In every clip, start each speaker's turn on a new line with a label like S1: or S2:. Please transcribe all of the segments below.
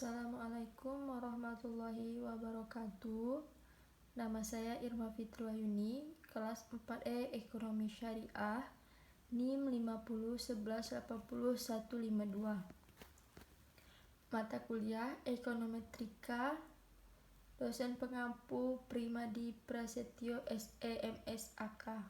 S1: Assalamualaikum warahmatullahi wabarakatuh. Nama saya Irma Fitriwayuni, kelas 4E Ekonomi Syariah, NIM 5011805152. Mata kuliah Ekonometrika, dosen pengampu Primadi Prasetyo SEMS AK.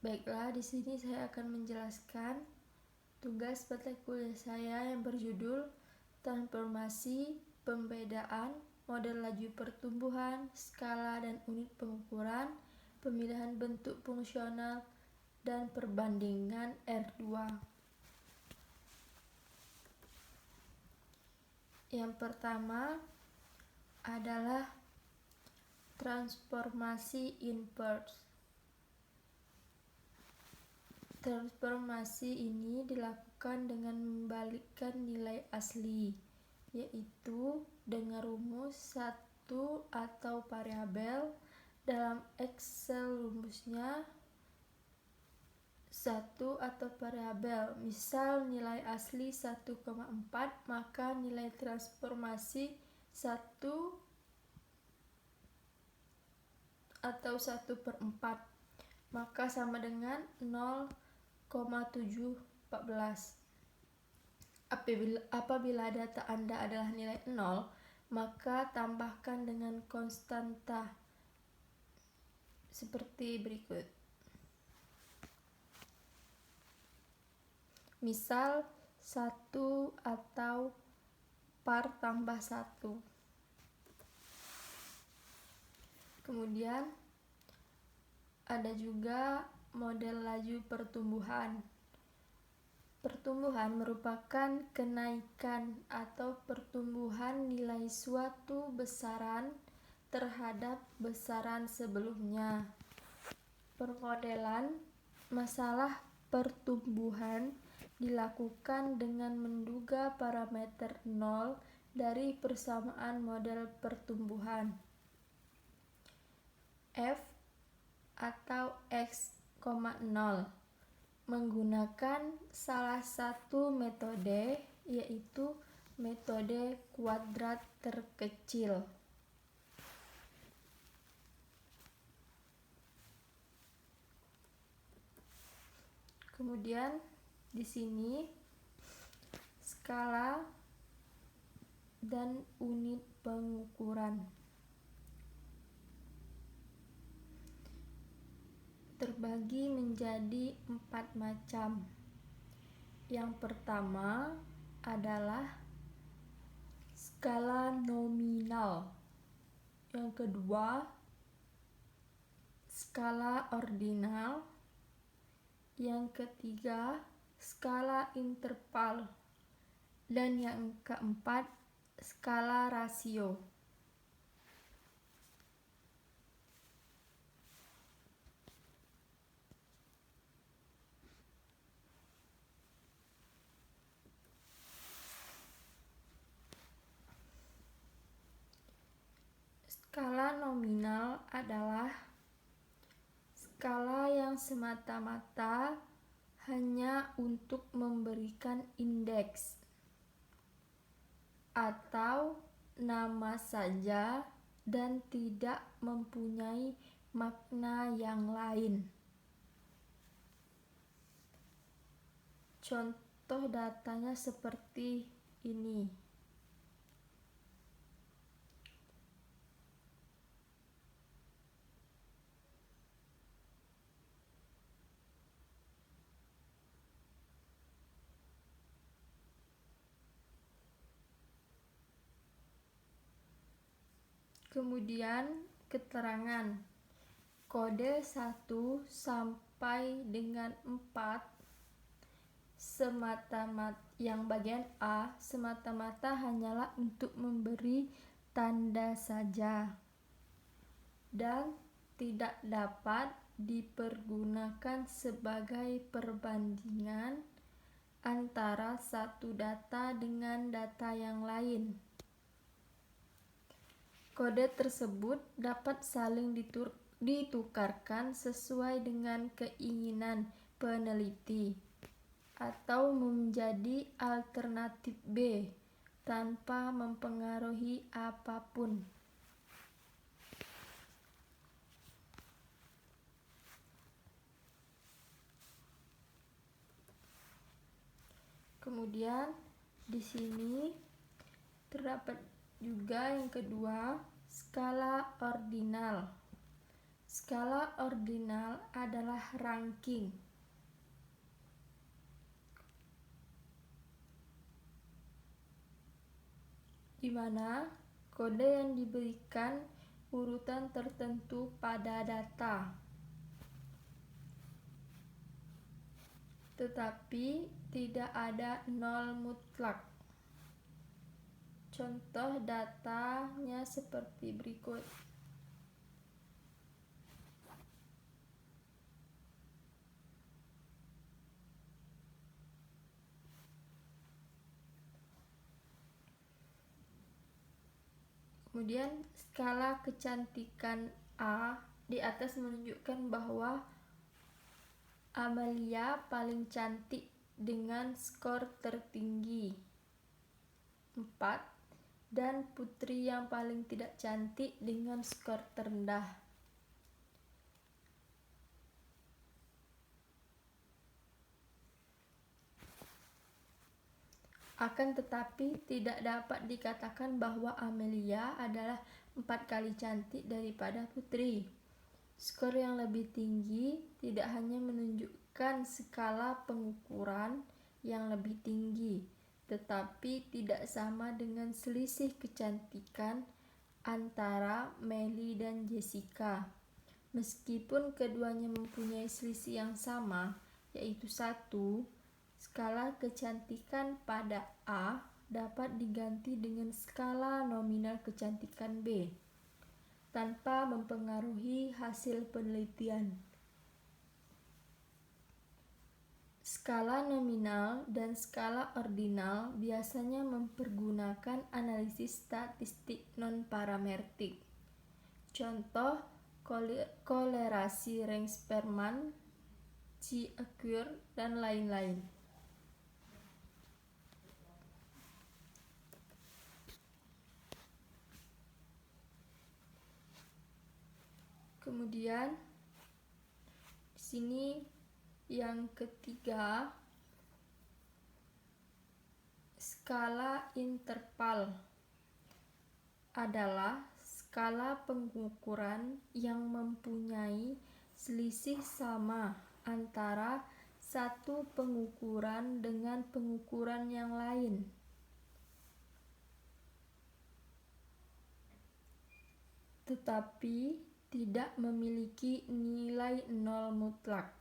S1: Baiklah, di sini saya akan menjelaskan tugas mata kuliah saya yang berjudul Transformasi, Pembedaan, Model Laju Pertumbuhan, Skala dan Unit Pengukuran, Pemilihan Bentuk Fungsional, dan Perbandingan R2. Yang pertama adalah transformasi inverse. Transformasi ini dilakukan dengan membalikkan nilai asli, yaitu dengan rumus satu atau variabel. Dalam Excel rumusnya satu atau variabel, misal nilai asli 1,4, maka nilai transformasi 1 atau 1/4 maka sama dengan 0,714. Apabila data Anda adalah nilai 0, maka tambahkan dengan konstanta seperti berikut. Misal 1 atau par tambah 1. Kemudian ada juga model laju pertumbuhan. Pertumbuhan merupakan kenaikan atau pertumbuhan nilai suatu besaran terhadap besaran sebelumnya. Permodelan masalah pertumbuhan dilakukan dengan menduga parameter 0 dari persamaan model pertumbuhan. F atau X, 0 menggunakan salah satu metode, yaitu metode kuadrat terkecil. Kemudian di sini skala dan unit pengukuran. Terbagi menjadi 4 macam. Yang pertama adalah skala nominal. Yang kedua, skala ordinal. Yang ketiga, skala interval. Dan yang keempat, skala rasio. Skala nominal adalah skala yang semata-mata hanya untuk memberikan indeks atau nama saja dan tidak mempunyai makna yang lain. Contoh datanya seperti ini. Kemudian keterangan kode 1 sampai dengan 4 semata-mata, yang bagian A semata-mata hanyalah untuk memberi tanda saja dan tidak dapat dipergunakan sebagai perbandingan antara satu data dengan data yang lain. Kode tersebut dapat saling ditukarkan sesuai dengan keinginan peneliti atau menjadi alternatif B tanpa mempengaruhi apapun. Kemudian di sini terdapat juga yang kedua, skala ordinal. Skala ordinal adalah ranking di mana kode yang diberikan urutan tertentu pada data, tetapi tidak ada nol mutlak. Contoh datanya seperti berikut. Kemudian skala kecantikan A di atas menunjukkan bahwa Amelia paling cantik dengan skor tertinggi 4 dan Putri yang paling tidak cantik dengan skor terendah. Akan tetapi tidak dapat dikatakan bahwa Amelia adalah 4 kali cantik daripada Putri. Skor yang lebih tinggi tidak hanya menunjukkan skala pengukuran yang lebih tinggi, tetapi tidak sama dengan selisih kecantikan antara Melly dan Jessica. Meskipun keduanya mempunyai selisih yang sama, yaitu 1, skala kecantikan pada A dapat diganti dengan skala nominal kecantikan B tanpa mempengaruhi hasil penelitian. Skala nominal dan skala ordinal biasanya mempergunakan analisis statistik non-parametrik. Contoh kolerasi Ring-Sperman, Chi-Acquer, dan lain-lain. Kemudian di sini yang ketiga, skala interval adalah skala pengukuran yang mempunyai selisih sama antara satu pengukuran dengan pengukuran yang lain. Tetapi tidak memiliki nilai nol mutlak.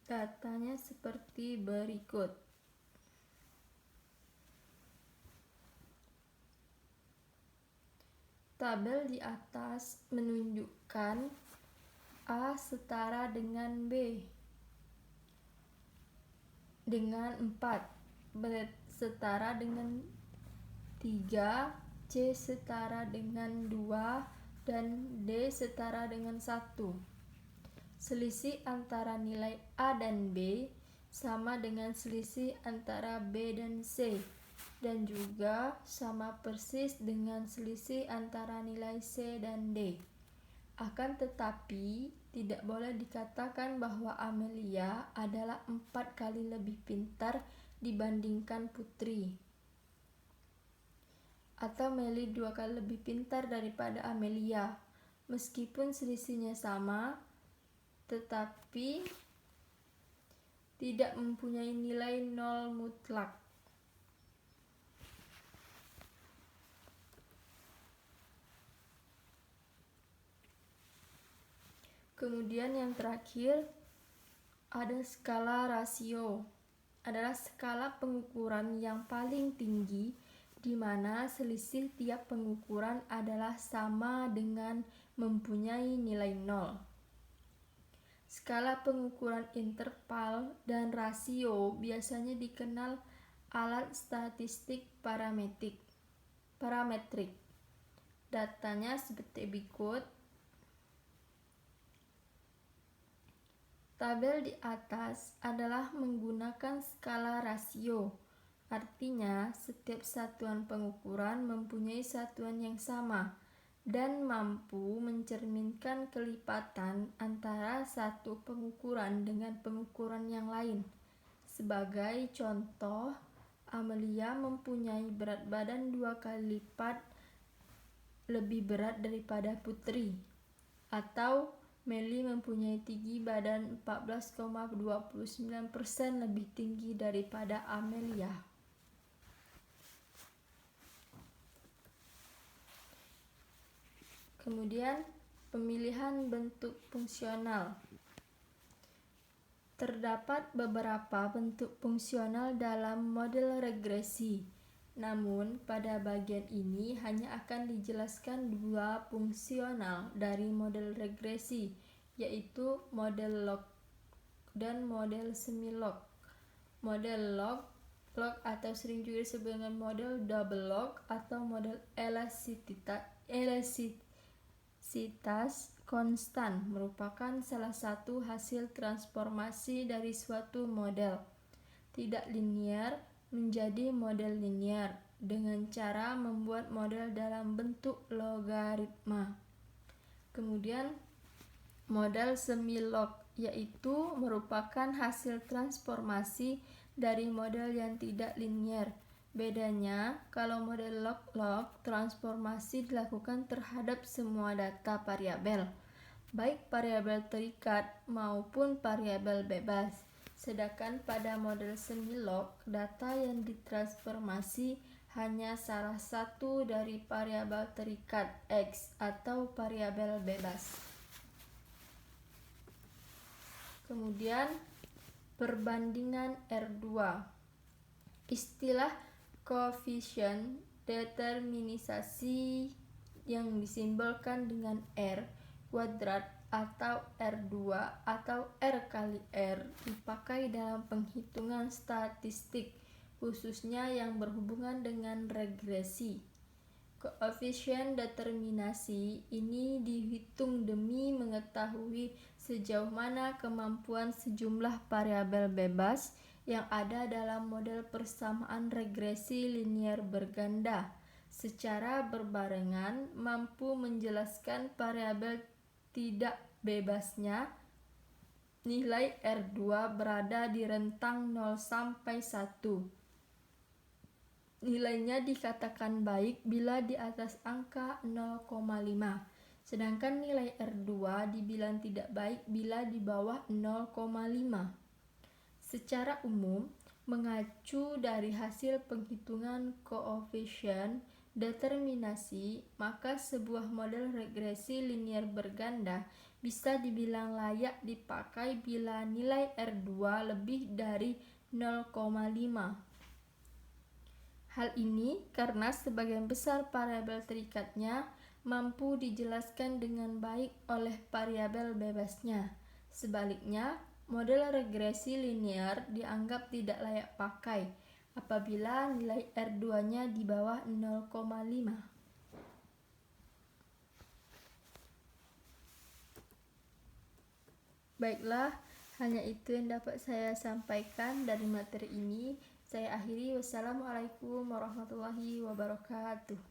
S1: Datanya seperti berikut. Tabel di atas menunjukkan A setara dengan B dengan 4, B setara dengan 3, C setara dengan 2, dan D setara dengan 1. Selisih antara nilai A dan B sama dengan selisih antara B dan C, dan juga sama persis dengan selisih antara nilai C dan D. Akan tetapi, tidak boleh dikatakan bahwa Amelia adalah 4 kali lebih pintar dibandingkan Putri, atau Melly 2 kali lebih pintar daripada Amelia. Meskipun selisihnya sama, tetapi tidak mempunyai nilai nol mutlak. Kemudian yang terakhir ada skala rasio. Adalah skala pengukuran yang paling tinggi di mana selisih tiap pengukuran adalah sama dengan mempunyai nilai 0. Skala pengukuran interval dan rasio biasanya dikenal alat statistik parametrik. Datanya seperti berikut. Tabel di atas adalah menggunakan skala rasio. Artinya, setiap satuan pengukuran mempunyai satuan yang sama dan mampu mencerminkan kelipatan antara satu pengukuran dengan pengukuran yang lain. Sebagai contoh, Amelia mempunyai berat badan 2 kali lipat lebih berat daripada Putri, atau Meli mempunyai tinggi badan 14,29% lebih tinggi daripada Amelia. Kemudian, pemilihan bentuk fungsional. Terdapat beberapa bentuk fungsional dalam model regresi. Namun, pada bagian ini hanya akan dijelaskan dua fungsional dari model regresi, yaitu model log dan model semi-log. Model log atau sering juga disebut dengan model double log atau model elastisitas konstan merupakan salah satu hasil transformasi dari suatu model tidak linear menjadi model linear dengan cara membuat model dalam bentuk logaritma. Kemudian model semi-log yaitu merupakan hasil transformasi dari model yang tidak linear. Bedanya, kalau model log-log, transformasi dilakukan terhadap semua data variabel, baik variabel terikat maupun variabel bebas. Sedangkan pada model semi-log, data yang ditransformasi hanya salah satu dari variabel terikat X atau variabel bebas. Kemudian, perbandingan R2. Istilah koefisien determinisasi yang disimbolkan dengan R kuadrat atau R2 atau R kali R dipakai dalam penghitungan statistik, khususnya yang berhubungan dengan regresi. Koefisien determinasi ini dihitung demi mengetahui sejauh mana kemampuan sejumlah variabel bebas yang ada dalam model persamaan regresi linier berganda secara berbarengan mampu menjelaskan variabel tidak bebasnya. Nilai R2 berada di rentang 0 sampai 1. Nilainya dikatakan baik bila di atas angka 0,5. Sedangkan nilai R2 dibilang tidak baik bila di bawah 0,5. Secara umum, mengacu dari hasil penghitungan koefisien determinasi, maka sebuah model regresi linier berganda bisa dibilang layak dipakai bila nilai R2 lebih dari 0,5. Hal ini karena sebagian besar variabel terikatnya mampu dijelaskan dengan baik oleh variabel bebasnya. Sebaliknya, model regresi linear dianggap tidak layak pakai apabila nilai R2-nya di bawah 0,5. Baiklah, hanya itu yang dapat saya sampaikan dari materi ini. Saya akhiri. Wassalamualaikum warahmatullahi wabarakatuh.